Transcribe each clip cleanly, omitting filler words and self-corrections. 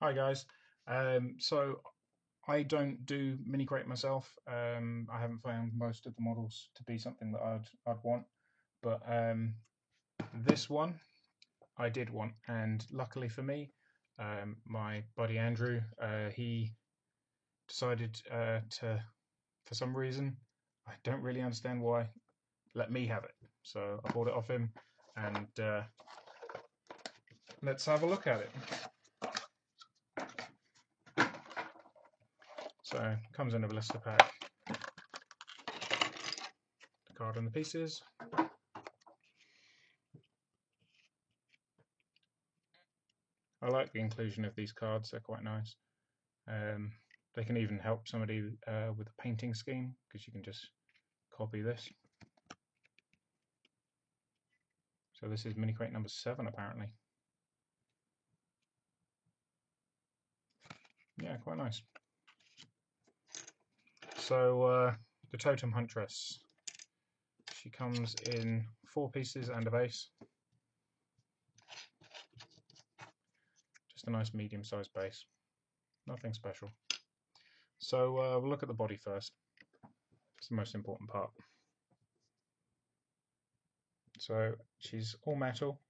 Hi guys. So I don't do mini crate myself. I haven't found most of the models to be something that I'd want, but this one I did want, and luckily for me, my buddy Andrew, he decided to, for some reason, I don't really understand why, let me have it. So I bought it off him, and let's have a look at it. So it comes in a blister pack, the card and the pieces. I like the inclusion of these cards, they're quite nice. They can even help somebody with a painting scheme, because you can just copy this. So this is mini crate number 7 apparently. Yeah, quite nice. So the Totem Huntress. She comes in 4 pieces and a base. Just a nice medium-sized base. Nothing special. So we'll look at the body first. It's the most important part. So she's all metal.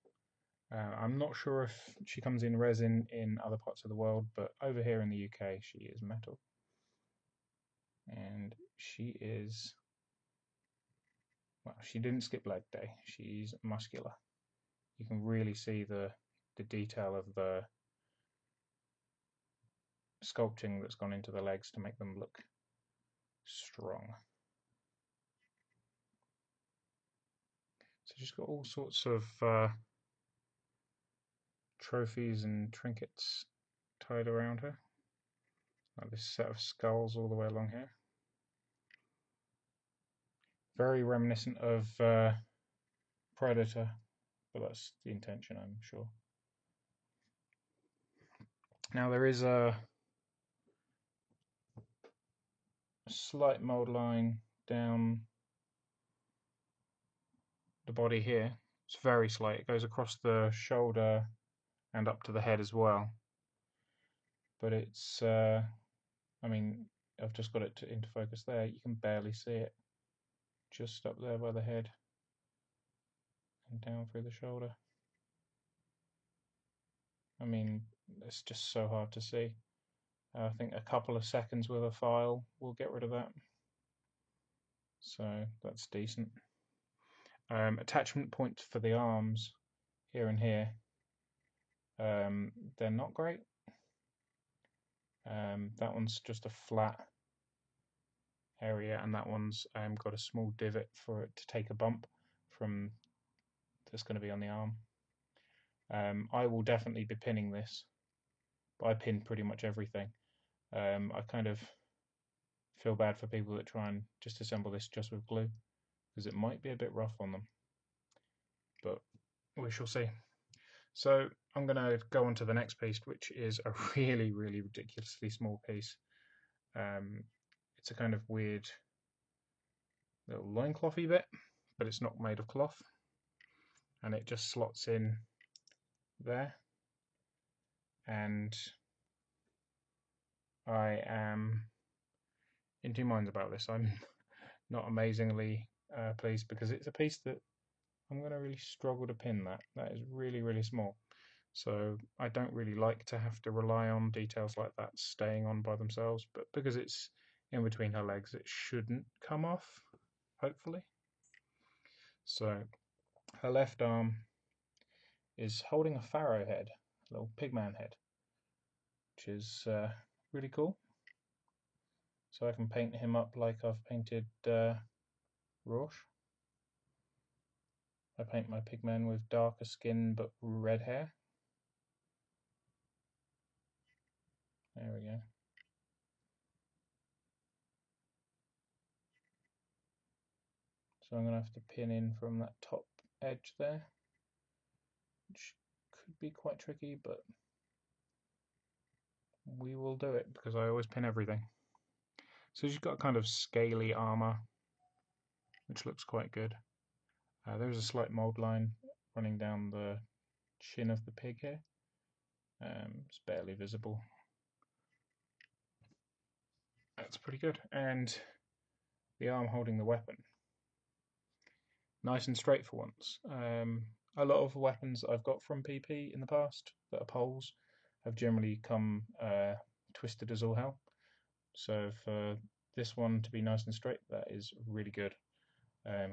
I'm not sure if she comes in resin in other parts of the world, but over here in the UK she is metal. And she is, well, she didn't skip leg day. She's muscular. You can really see the detail of the sculpting that's gone into the legs to make them look strong. So she's got all sorts of trophies and trinkets tied around her, like this set of skulls all the way along here. Very reminiscent of Predator, but that's the intention, I'm sure. Now there is a slight mold line down the body here. It's very slight. It goes across the shoulder and up to the head as well. But it's, I mean, I've just got it into focus there. You can barely see it. Just up there by the head and down through the shoulder. I mean, it's just so hard to see. I think a couple of seconds with a file will get rid of that. So that's decent. Attachment points for the arms here and here. They're not great. That one's just a flat area, and that one's got a small divot for it to take a bump from that's going to be on the arm. I will definitely be pinning this, but I pin pretty much everything. I kind of feel bad for people that try and just assemble this just with glue, because it might be a bit rough on them, but we shall see. So I'm going to go on to the next piece, which is a really, really ridiculously small piece. It's a kind of weird little loinclothy bit, but it's not made of cloth, and it just slots in there. And I am in two minds about this. I'm not amazingly pleased, because it's a piece that I'm going to really struggle to pin. That is really, really small. So I don't really like to have to rely on details like that staying on by themselves, but because it's in between her legs, it shouldn't come off, hopefully. So her left arm is holding a pharaoh head, a little pigman head, which is really cool. So I can paint him up like I've painted Rorsch. I paint my pigman with darker skin but red hair. There we go. So I'm going to have to pin in from that top edge there, which could be quite tricky, but we will do it because I always pin everything. So she's got kind of scaly armor, which looks quite good. There's a slight mold line running down the chin of the pig here, It's barely visible. That's pretty good. And the arm holding the weapon, nice and straight for once. A lot of weapons I've got from PP in the past that are poles have generally come twisted as all hell. So for this one to be nice and straight, that is really good,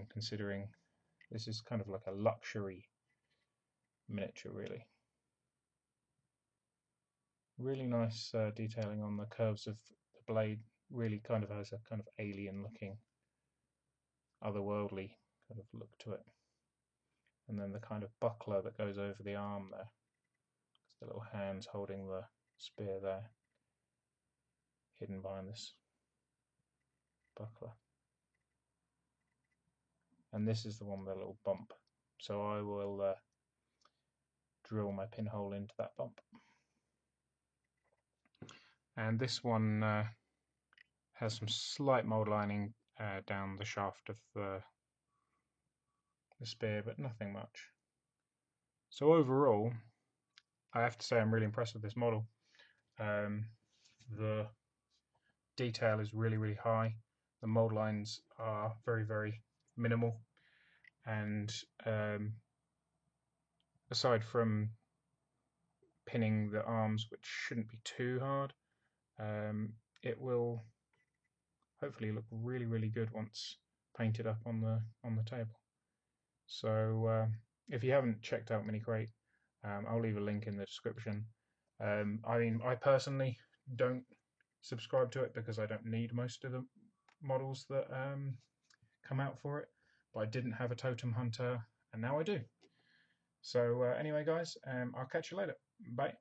considering this is kind of like a luxury miniature, really. Really nice detailing on the curves of the blade, really kind of has a kind of alien looking, otherworldly kind of look to it. And then the kind of buckler that goes over the arm there. It's the little hands holding the spear there, hidden behind this buckler. And this is the one with a little bump. So I will drill my pinhole into that bump. And this one has some slight mould lining down the shaft of the spear, but nothing much. So overall, I have to say I'm really impressed with this model. The detail is really, really high. The mould lines are very, very minimal. And aside from pinning the arms, which shouldn't be too hard, it will hopefully look really, really good once painted up on the table. So if you haven't checked out Minicrate, I'll leave a link in the description. I mean, I personally don't subscribe to it because I don't need most of the models that come out for it, but I didn't have a Totem Hunter, and now I do. So anyway, guys, I'll catch you later. Bye.